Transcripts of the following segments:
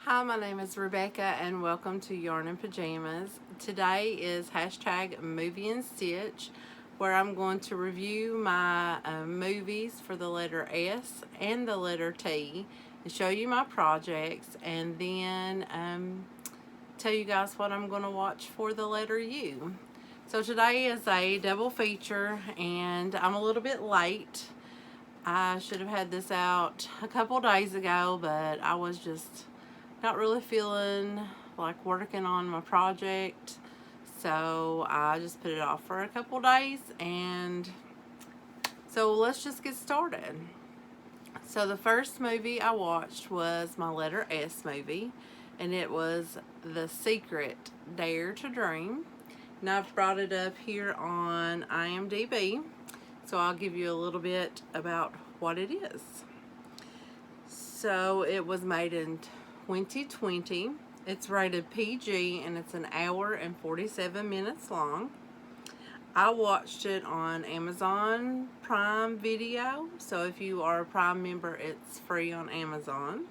Hi, my name is Rebecca and welcome to Yarn and Pajamas. Today is hashtag Movie and Stitch, where I'm going to review my movies for the letter S and the letter T and show you my projects, and then tell you guys what I'm going to watch for the letter U. So today is a double feature and I'm a little bit late. I should have had this out a couple days ago, but I was just not really feeling like working on my project, so I just put it off for a couple days. And so let's just get started. So the first movie I watched was my letter S movie, and it was The Secret Dare to Dream, and I've brought it up here on IMDb, so I'll give you a little bit about what it is. So it was made in 2020. It's rated PG and it's an hour and 47 minutes long. I watched it on Amazon Prime Video, so if you are a Prime member, it's free on Amazon.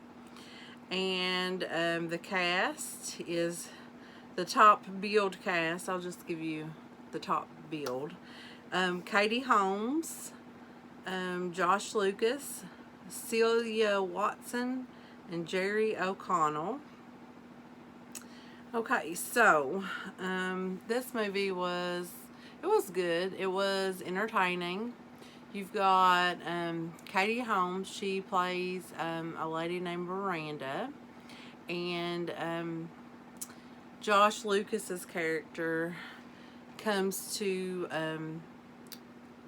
And the cast is the top billed cast. I'll just give you the top billed. Katie Holmes, Josh Lucas, Celia Watson, and Jerry O'Connell. Okay, so this movie was good. It was entertaining. You've got Katie Holmes. She plays a lady named Miranda, and Josh Lucas's character comes to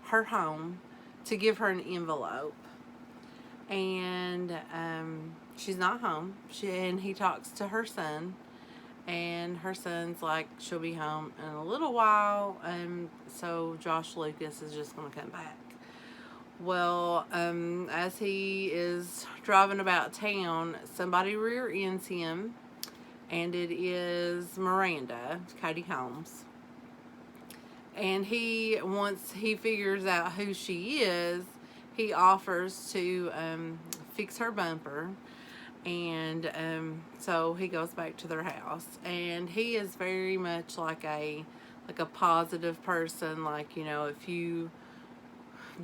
her home to give her an envelope, and she's not home. And he talks to her son, and her son's like, she'll be home in a little while, and so Josh Lucas is just going to come back. Well, as he is driving about town, somebody rear ends him, and it is Miranda, Katie Holmes. And once he figures out who she is, he offers to fix her bumper, and so he goes back to their house. And he is very much like a positive person, like, you know, if you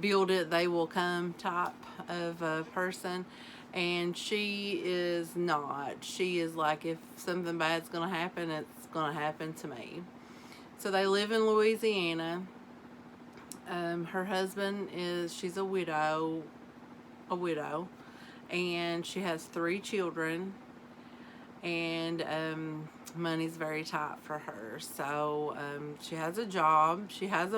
build it, they will come type of a person. And she is not. She is like, if something bad's gonna happen, it's gonna happen to me. So they live in Louisiana. Her husband she's a widow, and she has 3 children, and money's very tight for her. So she has a job. She has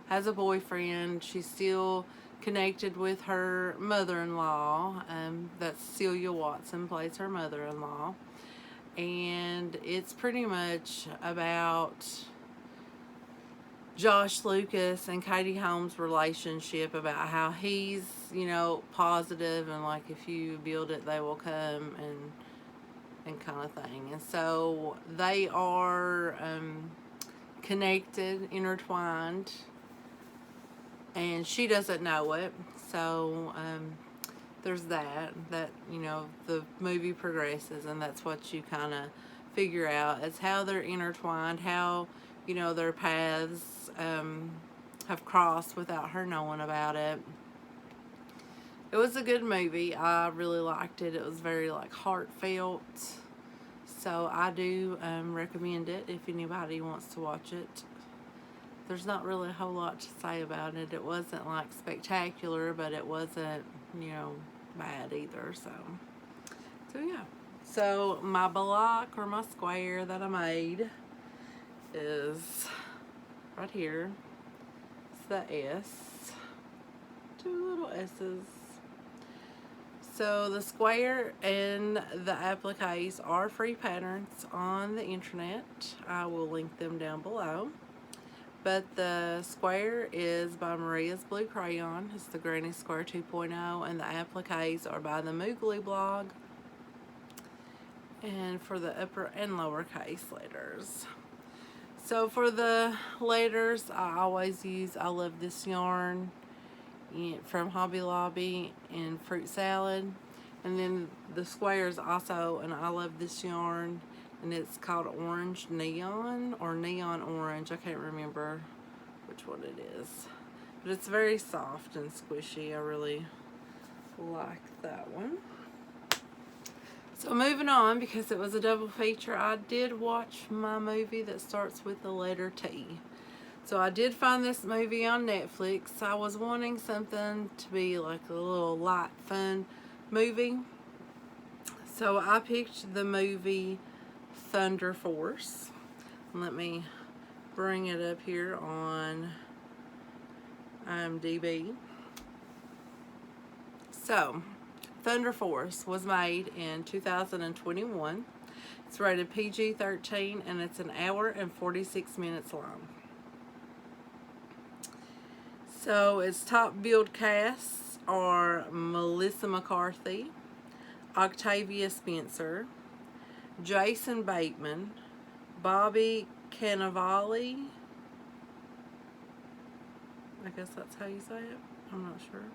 has a boyfriend. She's still connected with her mother-in-law. That's Celia Watson plays her mother-in-law. And it's pretty much about Josh Lucas and Katie Holmes' relationship, about how he's, you know, positive and like, if you build it, they will come, and kind of thing. And so they are connected, intertwined, and she doesn't know it. So there's that, you know, the movie progresses, and that's what you kind of figure out, is how they're intertwined, how, you know, their paths have crossed without her knowing about it. It was a good movie. I really liked it. It was very like heartfelt, so I do recommend it if anybody wants to watch it. There's not really a whole lot to say about it. It wasn't like spectacular, but it wasn't, you know, bad either. So yeah. So my block, or my square that I made, is right here. It's the S. 2 little S's. So the square and the appliques are free patterns on the internet. I will link them down below. But the square is by Maria's Blue Crayon. It's the Granny Square 2.0, and the appliques are by the Moogly blog, and for the upper and lowercase letters. So for the letters, I always use I Love This Yarn from Hobby Lobby and Fruit Salad. And then the squares also, and I love this yarn, and it's called Orange Neon or Neon Orange. I can't remember which one it is. But it's very soft and squishy. I really like that one. So moving on, because it was a double feature, I did watch my movie that starts with the letter T. So I did find this movie on Netflix. I was wanting something to be like a little light, fun movie. So I picked the movie Thunder Force. Let me bring it up here on IMDb. So, Thunder Force was made in 2021. It's rated PG-13 and it's an hour and 46 minutes long. So its top billed casts are Melissa McCarthy, Octavia Spencer, Jason Bateman, Bobby Cannavale. I guess that's how you say it. I'm not sure.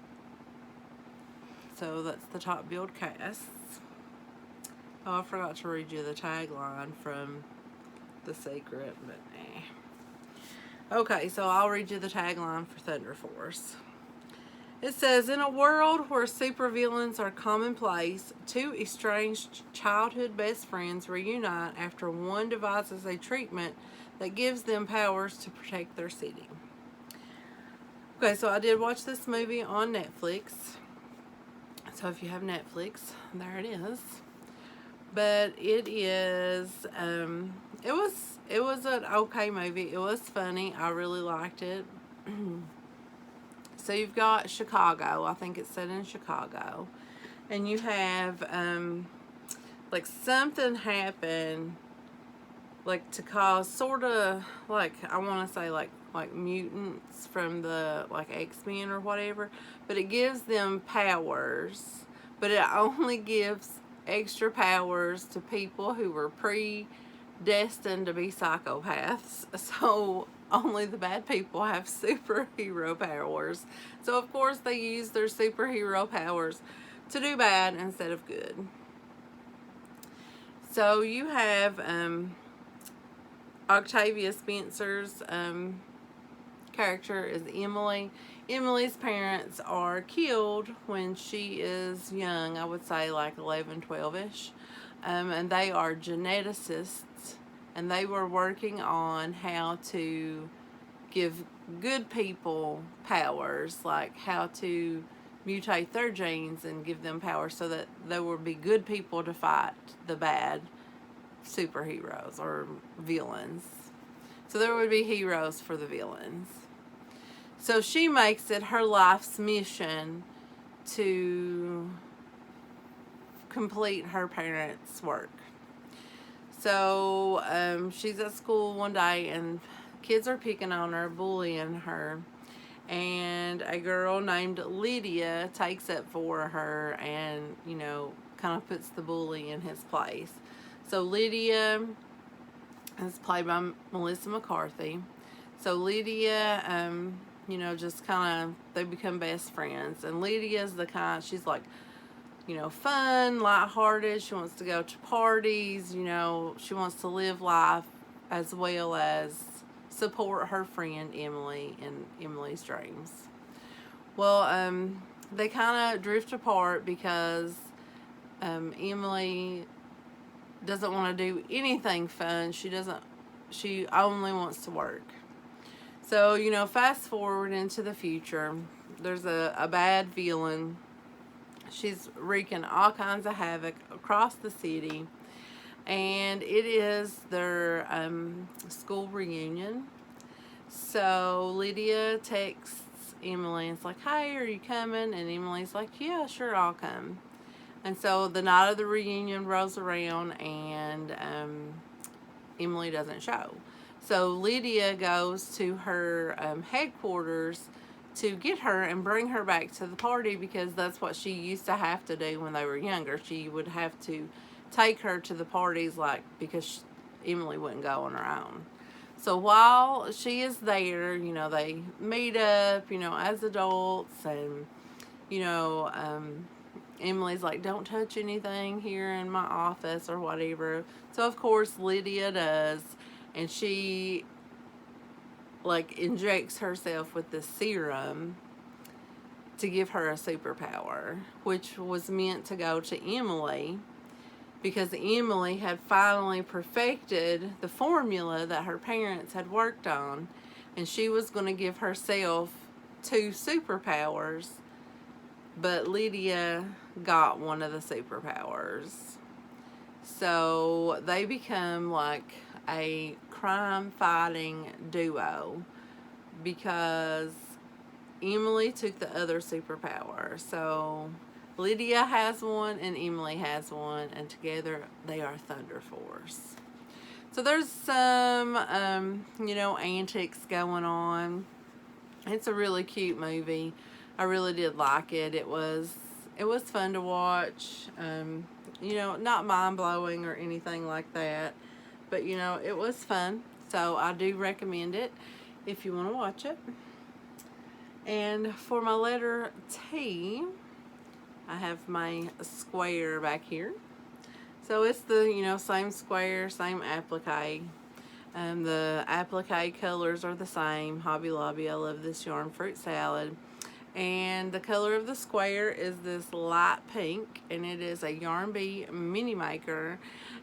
So that's the top billed casts. Oh, I forgot to read you the tagline from The Secret, but eh. Okay, so I'll read you the tagline for Thunder Force. It says, in a world where supervillains are commonplace, two estranged childhood best friends reunite after one devises a treatment that gives them powers to protect their city. Okay, so I did watch this movie on Netflix. So if you have Netflix, there it is. But it is, it was an okay movie. It was funny. I really liked it. So you've got Chicago. I think it's set in Chicago. And you have, like something happen, like to cause sort of, like, I want to say like mutants from the, like, X-Men or whatever. But it gives them powers. But it only gives extra powers to people who were predestined to be psychopaths. So only the bad people have superhero powers. So of course they use their superhero powers to do bad instead of good. So you have Octavia Spencer's character is Emily. Emily's parents are killed when she is young, I would say like 11, 12-ish. And they are geneticists, and they were working on how to give good people powers, like how to mutate their genes and give them power so that there would be good people to fight the bad superheroes or villains. So there would be heroes for the villains. So she makes it her life's mission to complete her parents' work. So she's at school one day and kids are picking on her, bullying her. And a girl named Lydia takes it for her and, you know, kind of puts the bully in his place. So Lydia is played by Melissa McCarthy. So Lydia, you know, just kind of, they become best friends. And Lydia's the kind, she's like, you know, fun, lighthearted. She wants to go to parties, you know, she wants to live life as well as support her friend Emily in Emily's dreams. Well, they kind of drift apart because Emily doesn't want to do anything fun. She only wants to work. So, you know, fast forward into the future. There's a bad villain. She's wreaking all kinds of havoc across the city. And it is their school reunion. So Lydia texts Emily and it's like, hey, are you coming? And Emily's like, yeah, sure, I'll come. And so the night of the reunion rolls around and Emily doesn't show. So Lydia goes to her headquarters to get her and bring her back to the party because that's what she used to have to do when they were younger. She would have to take her to the parties, like, because Emily wouldn't go on her own. So while she is there, you know, they meet up, you know, as adults and, you know, Emily's like, don't touch anything here in my office or whatever. So of course Lydia does, and she like injects herself with this serum to give her a superpower, which was meant to go to Emily, because Emily had finally perfected the formula that her parents had worked on, and she was going to give herself 2 superpowers, but Lydia got one of the superpowers. So they become like a crime fighting duo, because Emily took the other superpower. So Lydia has one and Emily has one, and together they are Thunder Force. So there's some, antics going on. It's a really cute movie. I really did like it. It was fun to watch. Not mind-blowing or anything like that, but it was fun. So I do recommend it if you want to watch it. And for my letter T, I have my square back here. So it's the, same square, same applique. The applique colors are the same. Hobby Lobby, I love this yarn fruit salad. And the color of the square is this light pink, and it is a Yarn Bee mini maker.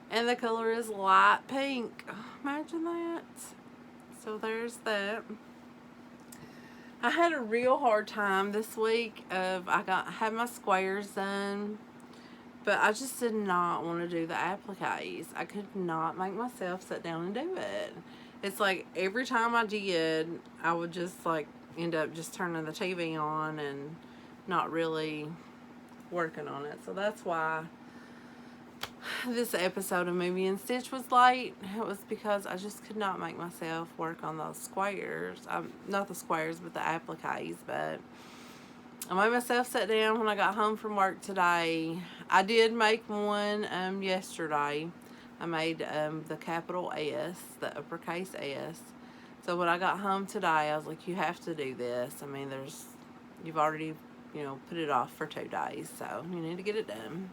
And the color is light pink. Oh, imagine that. So there's that. I had a real hard time this week had my squares done, but I just did not want to do the appliques. I could not make myself sit down and do it. It's like every time I did, I would just like end up just turning the TV on and not really working on it. So that's why this episode of Movie and Stitch was late. It was because I just could not make myself work on those squares. Not the squares, but the appliques. But I made myself sit down when I got home from work today. I did make one yesterday. I made the capital S, the uppercase S. So when I got home today, I was like, you have to do this. I mean, you've already, put it off for 2 days, so you need to get it done.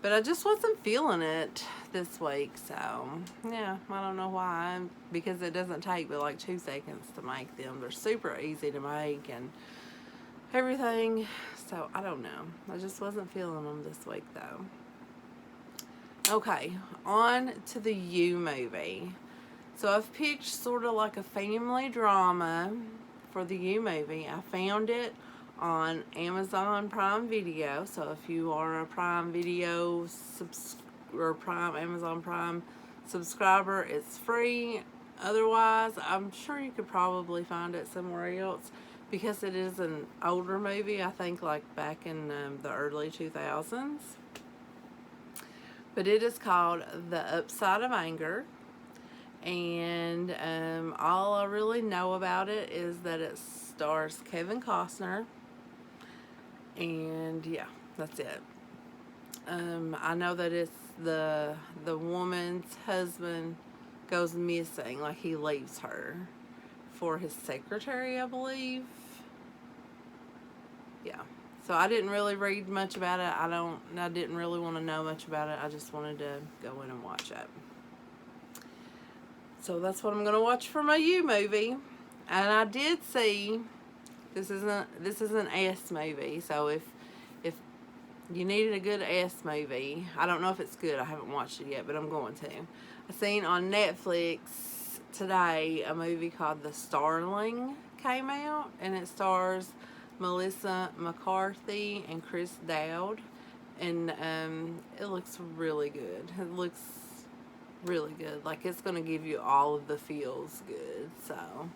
But I just wasn't feeling it this week, so yeah, I don't know why, because it doesn't take but like 2 seconds to make them. They're super easy to make and everything, so I don't know. I just wasn't feeling them this week though. Okay, on to the You movie. So I've picked sort of like a family drama for the You movie. I found it on Amazon Prime Video. So if you are a Prime Video Amazon Prime subscriber, it's free. Otherwise, I'm sure you could probably find it somewhere else, because it is an older movie. I think like back in the early 2000s. But it is called The Upside of Anger. And all I really know about it is that it stars Kevin Costner. And yeah, that's it. I know that it's the woman's husband goes missing, like he leaves her for his secretary, I believe. Yeah. So I didn't really read much about it. I didn't really want to know much about it. I just wanted to go in and watch it. So that's what I'm going to watch for my You movie. And I did see, this is an S movie. So if you needed a good S movie, I don't know if it's good. I haven't watched it yet, but I'm going to. I seen on Netflix today a movie called The Starling came out, and it stars Melissa McCarthy and Chris Dowd, and it looks really good. It looks really good. Like it's going to give you all of the feels good. So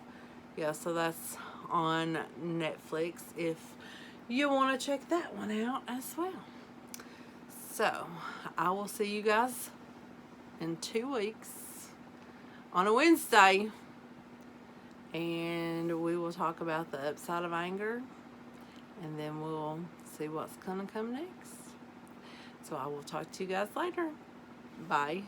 yeah, so that's on Netflix if you want to check that one out as well. So I will see you guys in 2 weeks on a Wednesday, and we will talk about The Upside of Anger, and then we'll see what's going to come next. So I will talk to you guys later. Bye.